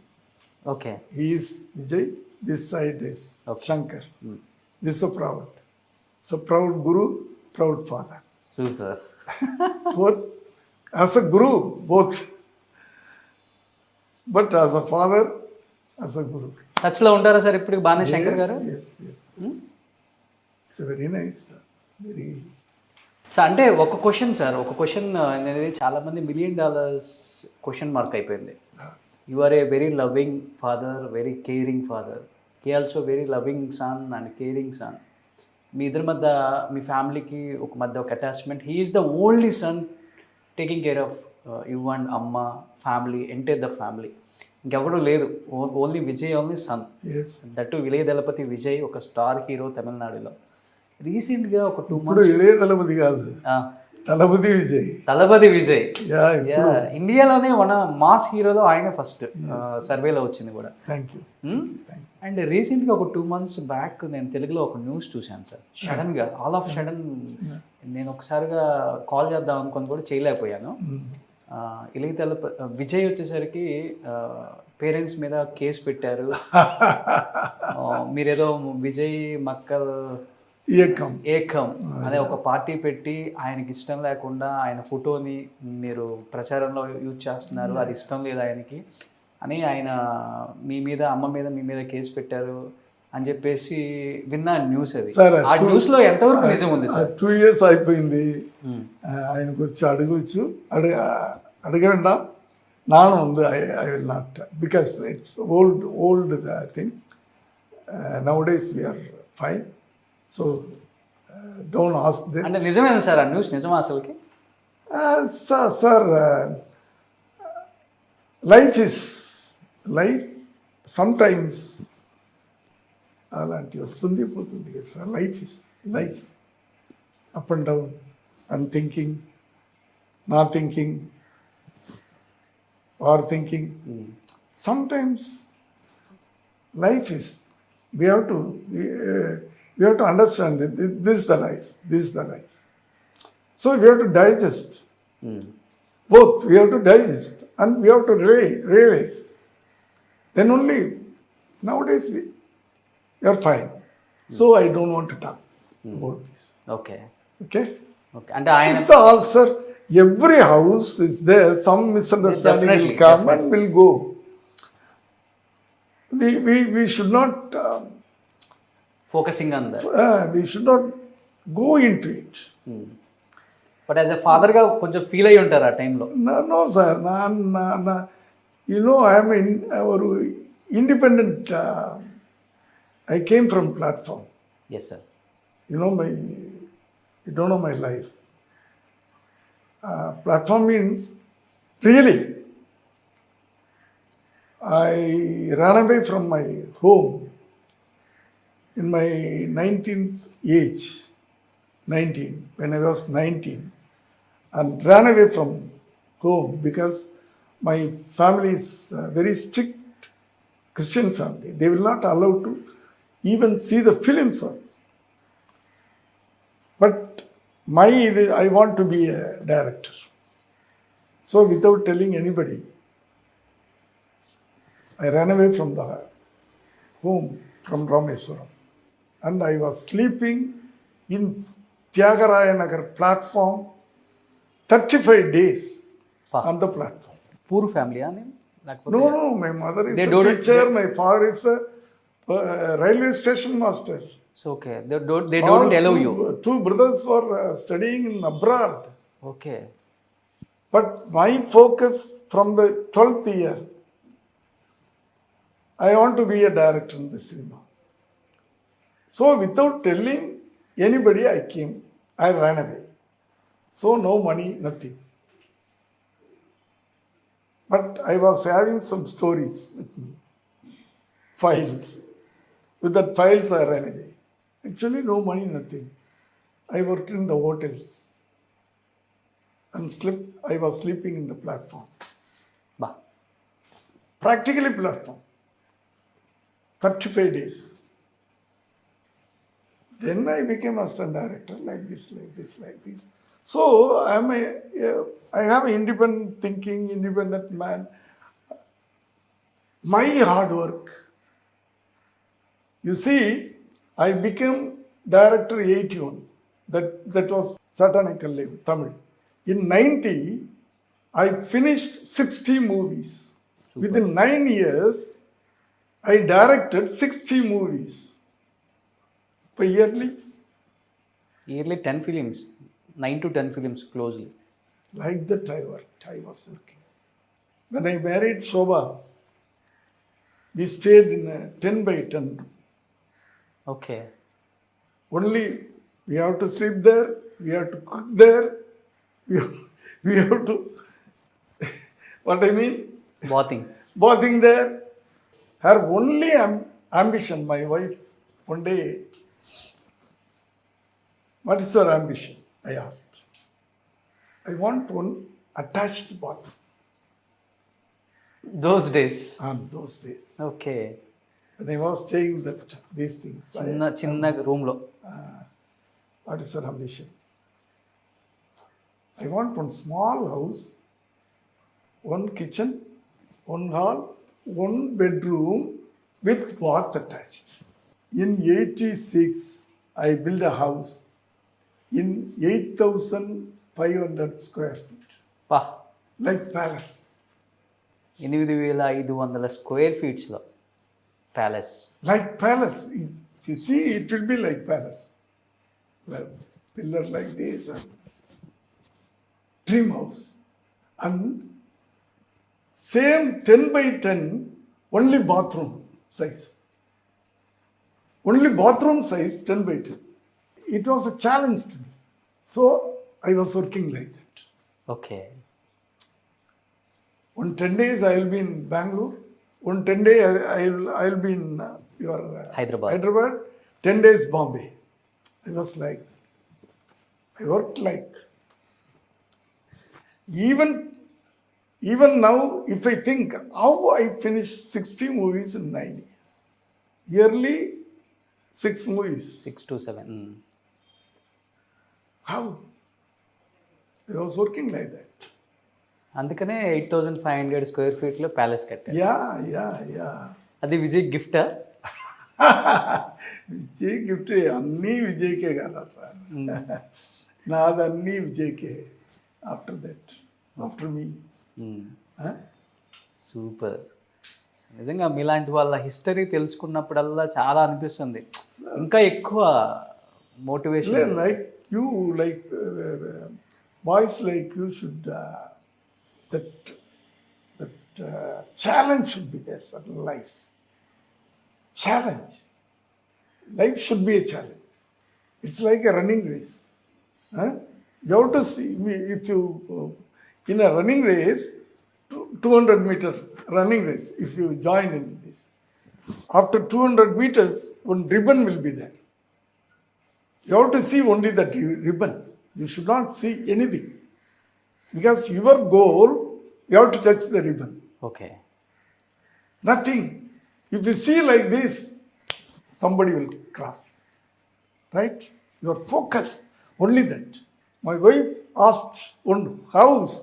Okay. Is Vijay, this side is Okay. Shankar, this proud. So proud Guru, proud father. Super. Both as a guru, both. But as a father, as a guru. టచ్లో ఉంటారా సార్ ఇప్పుడు బాగానే శంకర్ గారు? Yes. It's a very nice, very. Sir అంటే ఒక question అనేది చాలామంది $1 million question mark అయిపోయింది. You are a very loving father, very caring father. He also very loving son and caring son. మీ ఇద్దరి మధ్య, మీ ఫ్యామిలీకి మధ్య ఒక attachment. He is the only son taking care of you and అమ్మ family entire the family, ఇంకెవరూ లేదు, only Vijay only son. Yes. That Ilaya Thalapathy Vijay ఒక స్టార్ హీరో తమిళనాడులో. రీసెంట్గా ఒక 2 ఇప్పుడు months ఇళయ దళపతి కాదు, తలపతి విజయ్. తలపతి విజయ్ యా, యా, ఇండియాలోనే వన్ మాస్ హీరోలో ఆయన ఫస్ట్ సర్వేలో వచ్చింది కూడా. Thank you. అండ్ రీసెంట్గా ఒక 2 months బ్యాక్ నేను తెలుగులో ఒక న్యూస్ చూశాను సార్. సడన్గా ఆల్ ఆఫ్ సడన్ నేను ఒకసారిగా కాల్ చేద్దాం అనుకొని కూడా చేయలేకపోయాను. ఇళయ దళపతి విజయ్ వచ్చేసరికి పేరెంట్స్ మీద కేసు పెట్టారు. మీరేదో విజయ్ మక్కల్ ఏకం అనే ఒక పార్టీ పెట్టి ఆయనకి ఇష్టం లేకుండా ఆయన ఫోటోని మీరు ప్రచారంలో యూజ్ చేస్తున్నారు, అది ఇష్టం లేదు ఆయనకి అని ఆయన మీ మీద అమ్మ మీద మీ మీద కేసు పెట్టారు అని చెప్పేసి విన్నా న్యూస్. అది ఆ న్యూస్ లో ఎంతవరకు నిజం ఉంది సార్? 2 years అయిపోయింది. ఆయనకు వచ్చి అడగచ్చు, అడగండా నాను ఉంది. I will not, because it's old thing. Nowadays we are fine, so don't ask them. అంటే నిజమేనా సార్ ఆ న్యూస్? నిజమా అసలుకి? సార్, లైఫ్ సమ్టైమ్స్ అలాంటి వస్తుంది పోతుంది కదా sir. Life up and down, and thinking, not thinking, or thinking. Sometimes life is, we have to understand that this is the life. So we have to digest. Both we have to digest and we have to realize. Then only nowadays we are fine. So I don't want to talk about this. Okay. And it's all, sir. Every house is there. Some misunderstanding will come and will go. We should not focusing on that. We should not go into it. But as a father గా కొంచెం feel అయ్యి ఉంటారు ఆ టైంలో. No sir, you know, I am independent. I came from platform. Yes sir. You don't know my life. Platform means really I ran away from my home in my 19th age, when I was 19, and ran away from home because my family is a very strict Christian family. They will not allow to even see the films also. But I want to be a director. So without telling anybody, I ran away from the home from Rameswaram, and I was sleeping in Tyagaraya Nagar platform 35 days on the platform. Poor family, I mean? No, my mother is a teacher, my father is a railway station master. So okay, they don't allow you. 2 brothers were studying in abroad. Okay. But my focus from the 12th year, I want to be a director in the cinema. So without telling anybody, I ran away. So no money, nothing. But I was having some stories with me, files. With that files, I ran away. Actually, no money, nothing. I worked in the hotels and I was sleeping in the platform. Bah. Practically platform. 35 days. Then I became assistant director, like this. So I have an independent thinking, independent man. My hard work. You see, I became director 81. That was Satanical Tamil. In 90, I finished 60 movies. Super. Within 9 years, I directed 60 movies. Per yearly 10 films, 9 to 10 films closely. Like that I was working. When I married Shobha, we stayed in a 10 by 10. Okay. Only we have to sleep there, we have to cook there, we have to What I mean? Bathing. Bathing there. Her only ambition, my wife, one day, what is your ambition? I asked. I want one attached bathroom those days. on those days. Okay. When I was saying that these things, చిన్న రూమ్లో. what is your ambition? I want one small house, one kitchen, one hall, one bedroom with bath attached. In 86, I built a house in 8,500 square feet, పా, like palace. 8,500 square ఫీట్స్లో palace. Like palace. If you see, it will be like palace. Well, pillar like this and dream house. And same 10 by 10, only bathroom size. Only bathroom size 10 by 10. It was a challenge to me. So I was working like that. Okay. One 10 days I will be in Bangalore. One 10 day I will be in your Hyderabad. 10 days Bombay. I was like, I worked like, even now, if I think how I finished 60 movies in 9 years, yearly 6 movies. 6 to 7. How? I was working like that. అందుకనే 8,500 square ఫీట్లో palace కట్టారు. Yeah. అది Vijay గిఫ్టా? Vijay gift అన్నీ విజయ్కే కదా సార్. నాదన్నీ విజయ్కే. After that, after me. Super. నిజంగా మీలాంటి వాళ్ళ హిస్టరీ తెలుసుకున్నప్పుడల్లా చాలా అనిపిస్తుంది, ఇంకా ఎక్కువ motivation. Like you, like boys like you should, that challenge should be there, sir, in life. Challenge. Life should be a challenge. It's like a running race. You have to see, if you, in a running race, 200 meter running race, if you join in this, after 200 meters, one ribbon will be there. You have to see only that ribbon. You should not see anything. Because your goal, you have to touch the ribbon. Okay. Nothing. If you see like this, somebody will cross. Right? Your focus, only that. My wife asked one house.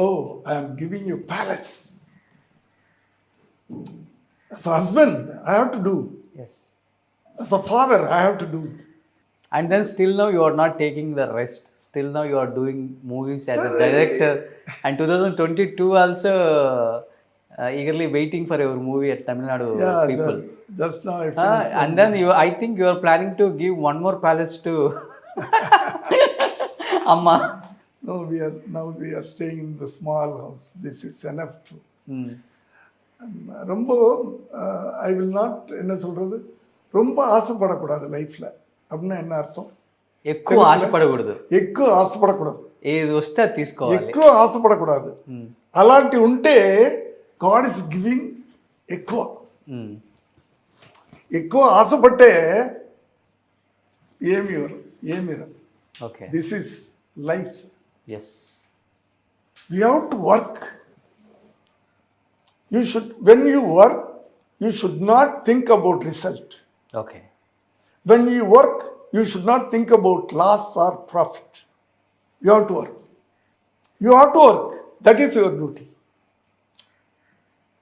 Oh, I am giving you palace. As a husband, I have to do. Yes. As a father, I have to do. And then still now you are not taking the rest. Still now you are doing movies as a director. And 2022 also eagerly waiting for your movie at Tamil Nadu people. Just now I finished. And then I think you are planning to give one more palace to Amma. No, we are staying in the small house. This is enough to. ரொம்ப I will not, என்ன சொல்கிறது, ரொம்ப ஆசைப்படக்கூடாது லைஃப்பில். அப்படின்னா என்ன అర్థం? ఎక్కువ ఆశపడకూడదు. ఎక్కువ ఆశపడకూడదు. ఏది వస్తే అది తీసుకోవాలి. ఎక్కువ ఆశపడకూడదు. అలాంటి ఉంటే గాడ్ ఇస్ గివింగ్ ఎక్కువ. ఎక్కువ ఆశపట్టే ఏమి రాదు. Okay. This is life. Yes. We have to work. When you work, you should not think about result. Okay. When you work, you should not think about loss or profit. You have to work. You have to work. That is your duty.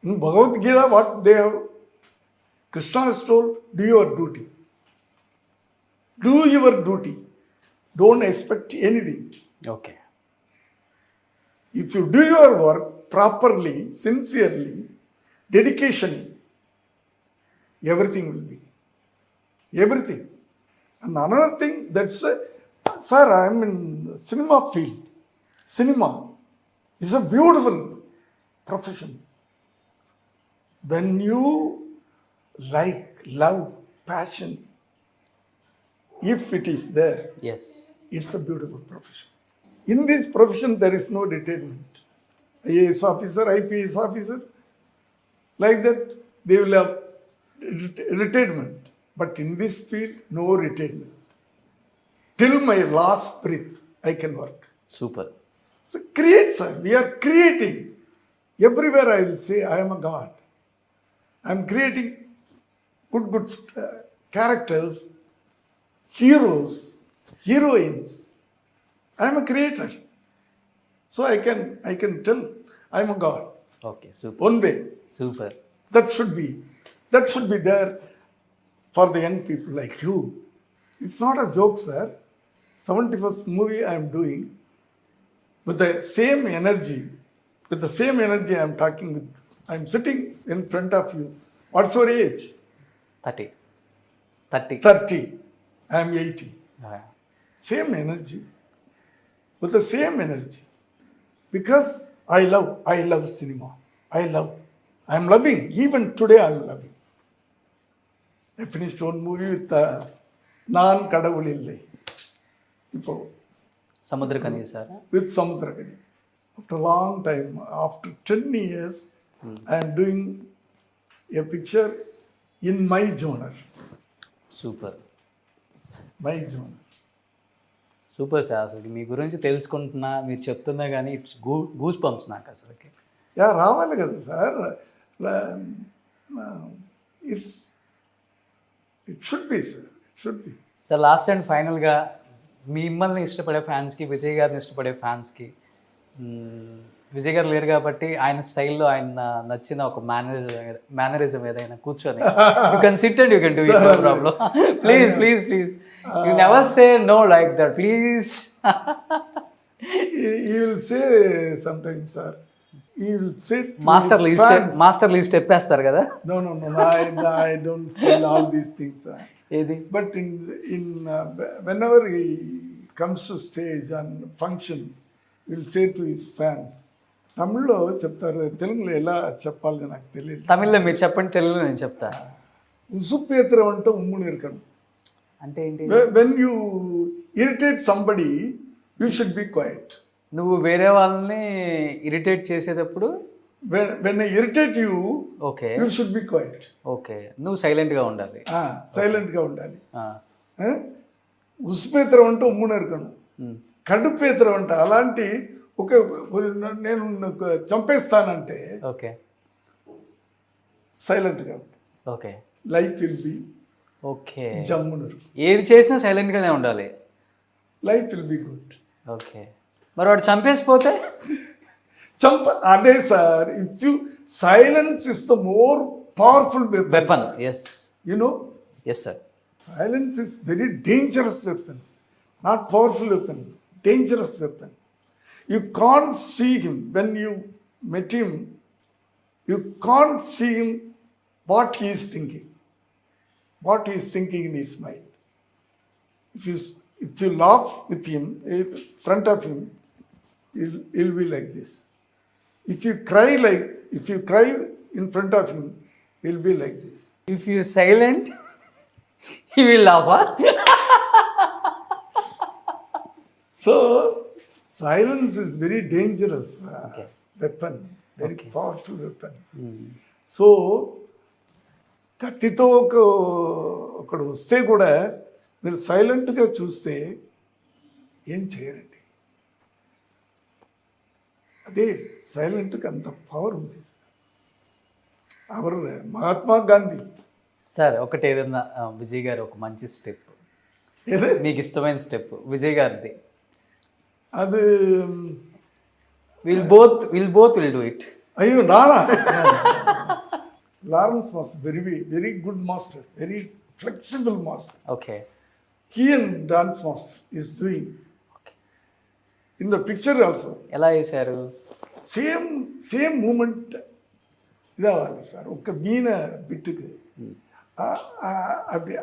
In Bhagavad Gita, what they have, Krishna has told, do your duty. Do your duty. Don't expect anything. Okay. If you do your work properly, sincerely, dedication, everything will be. Everything. And another thing, sir, I am in cinema field. Cinema is a beautiful profession. When you love, passion, if it is there, yes. it's a beautiful profession. In this profession, there is no retirement. IAS officer, IPS officer, like that, they will have retirement. But in this field, no retirement. Till my last breath, I can work. Super. So create, sir. We are creating. Everywhere I will say, I am a God. I am creating good characters, heroes, heroines. I am a creator. So I can tell I am a God. Okay, super One way. Super. That should be there for the young people like you. It's not a joke, sir. 71st movie I am doing with the same energy. I am talking with. I am sitting in front of you. What's your age? 30. 30. I am 80. Same energy. With the same energy. Because I love cinema. I am loving. Even today I am loving. I finished one movie with Naan Kadavul Illai. Samuthirakani sir. With Samudrakani. After a long time, after 10 years, I am doing a picture in my genre. Super My genre. Super sir. అసలు మీ గురించి తెలుసుకుంటున్నా, మీరు చెప్తున్నా కానీ it's goose pumps నాకు అసలుకి. Yeah రావాలి కదా sir. It should be sir. It should be. Sir last and ఫైనల్గా మిమ్మల్ని ఇష్టపడే ఫ్యాన్స్కి, విజయ్ గారిని ఇష్టపడే ఫ్యాన్స్కి, విజయ్ గారు లేరు కాబట్టి ఆయన స్టైల్లో ఆయన నచ్చిన ఒక మేనరిజం ఏదైనా కూర్చొని you can sit and you can do it, no problem. Please you never say no like that, please. He will say sometimes, sir. He will sit. Master leave step వేస్తారు కదా. No. I don't tell all these things, sir. ఏది? But whenever he comes to stage and functions, he will say to his fans. తమిళ్లో చెప్తారు, తెలుగులో ఎలా చెప్పాలి నాకు తెలియదు. తమిళ్లో మీరు చెప్పండి, తెలుగులో నేను చెప్తా. ఉసుపేత్రం అంటే ఉమ్ము నేర్కడం అంటే ఏంటి? When you irritate somebody, you should be quiet. నువ్వు వేరే వాళ్ళని ఇరిటేట్ చేసేటప్పుడు When I irritate you, okay, you should be quiet. Okay, నువ్వు సైలెంట్గా ఉండాలి. సైలెంట్గా ఉండాలి. ఉసుపేత్రం అంటే ఉమ్ము నేర్కడం, కడుపేత్రం అంట. అలాంటి ఒక నేను చంపేస్తానంటే ఓకే, సైలెంట్గా okay, life will be okay. జమ్మునరు. ఏది చేసినా సైలెంట్గానే ఉండాలి. Life will be good. Okay, మరి వాడు చంపేసిపోతే? అదే sir. If you silence is the more powerful weapon. Yes, you know. Yes sir. Silence is very dangerous weapon, not powerful weapon, dangerous weapon. You can't see him when you met him. You can't see him what he is thinking in his mind. If you laugh with him in front of him, he'll be like this. If you cry in front of him, he'll be like this. If you silent, he will laugh. So silence is very dangerous weapon, very powerful weapon. So కత్తితో ఒకడు వస్తే కూడా మీరు సైలెంట్గా చూస్తే ఏం చేయరండి. అదే సైలెంట్గా అంత పవర్ ఉంది. మహాత్మా గాంధీ సార్ ఒకటి ఏదన్నా విజయ్ గారు ఒక మంచి స్టెప్, మీకు ఇష్టమైన స్టెప్ విజయ్ గారిది, అది will both will do it. అయ్యో నానా. Lawrence was very good master, very flexible master. Okay. He and dance master is doing. In the picture also. ఎలా చేశారు? సేమ్ మూమెంట్ ఇదవ్వాలి సార్. ఒక మీన బిట్టుకు அப்படி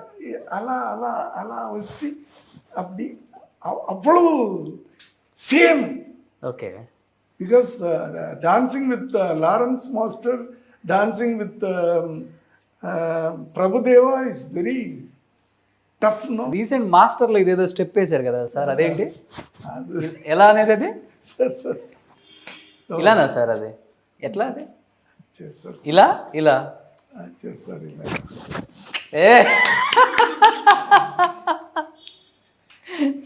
అలా అలా అలా వచ్చి அப்படி అவ்வளவு same. Okay. Because dancing with Lawrence master, dancing with Prabhudeva is very tough no recent మాస్టర్లో ఇదేదో స్టెప్ వేశారు కదా సార్, అదేంటి అది ఎలా అనేది అది? సార్ ఇలానా సార్ అది? ఎట్లా అది? చేస్తారు ఇలా ఇలా చేస్తారు ఇలా ఏ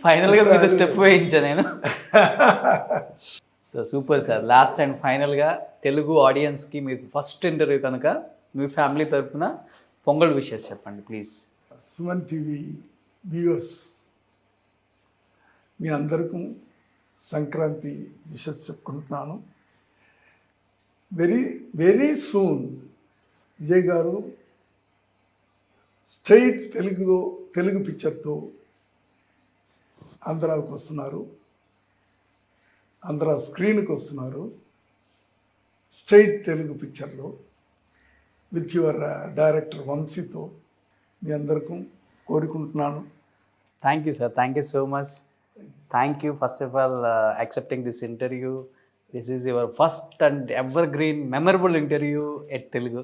ఫైనల్గా మీతో స్టెప్ వేయించా నేను. So super sir. Last and ఫైనల్గా తెలుగు ఆడియన్స్కి మీకు ఫస్ట్ ఇంటర్వ్యూ కనుక మీ ఫ్యామిలీ తరఫున పొంగల్ విషెస్ చెప్పండి ప్లీజ్. సుమన్ టీవీ వ్యూవర్స్ మీ అందరికీ సంక్రాంతి విషెస్ చెప్పుకుంటున్నాను. వెరీ వెరీ సూన్ విజయ్ గారు స్ట్రైట్ తెలుగు పిక్చర్తో ఆంధ్రాకు వస్తున్నారు, ఆంధ్ర స్క్రీన్కి వస్తున్నారు స్ట్రైట్ తెలుగు పిక్చర్లో విత్ యువర్ డైరెక్టర్ వంశీతో. మీ అందరికీ కోరుకుంటున్నాను. Thank you sir, thank you so much. Thank you first of all accepting this interview. This is your first and ever green memorable interview at Telugu.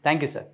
Thank you sir.